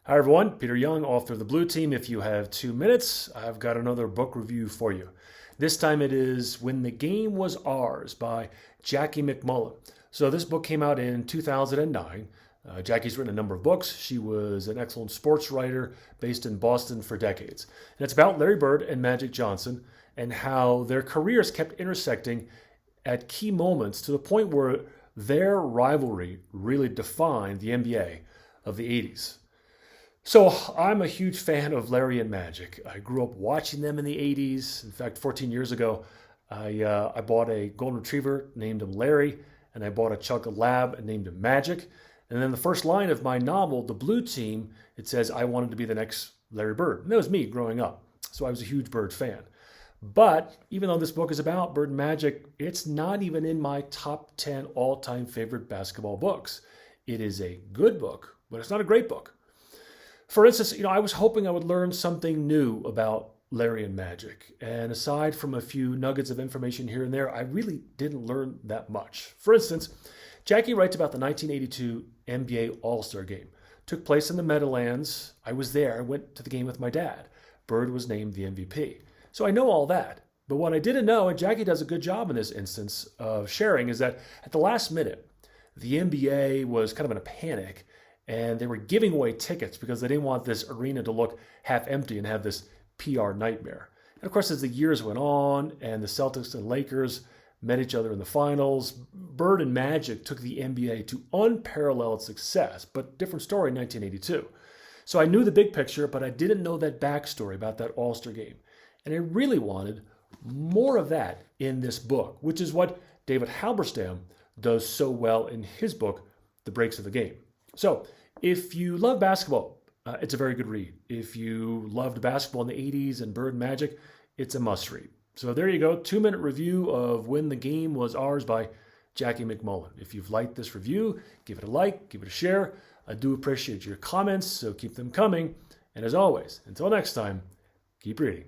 Hi everyone, Peter Young, author of The Blue Team. If you have 2 minutes, I've got another book review for you. This time it is When the Game Was Ours by Jackie MacMullan. So this book came out in 2009. Jackie's written a number of books. She was an excellent sports writer based in Boston for decades. And it's about Larry Bird and Magic Johnson and how their careers kept intersecting at key moments to the point where their rivalry really defined the NBA of the 80s. So I'm a huge fan of Larry and Magic. I grew up watching them in the 80s. In fact, 14 years ago, I bought a golden retriever, named him Larry, and I bought a chunk of lab and named him Magic. And then the first line of my novel, The Blue Team, it says I wanted to be the next Larry Bird. And that was me growing up. So I was a huge Bird fan. But even though this book is about Bird and Magic, it's not even in my top 10 all-time favorite basketball books. It is a good book, but it's not a great book. For instance, I was hoping I would learn something new about Larry and Magic. And aside from a few nuggets of information here and there, I really didn't learn that much. For instance, Jackie writes about the 1982 NBA All-Star Game. Took place in the Meadowlands. I was there. I went to the game with my dad. Bird was named the MVP. So I know all that. But what I didn't know, and Jackie does a good job in this instance of sharing, is that at the last minute, the NBA was kind of in a panic. And they were giving away tickets because they didn't want this arena to look half empty and have this PR nightmare. And of course, as the years went on and the Celtics and Lakers met each other in the finals, Bird and Magic took the NBA to unparalleled success, but different story in 1982. So I knew the big picture, but I didn't know that backstory about that All-Star game. And I really wanted more of that in this book, which is what David Halberstam does so well in his book, The Breaks of the Game. So if you love basketball, it's a very good read. If you loved basketball in the 80s and Bird and Magic, it's a must read. So there you go, 2-minute review of When the Game Was Ours by Jackie MacMullan. If you've liked this review, give it a like, give it a share. I do appreciate your comments, so keep them coming. And as always, until next time, keep reading.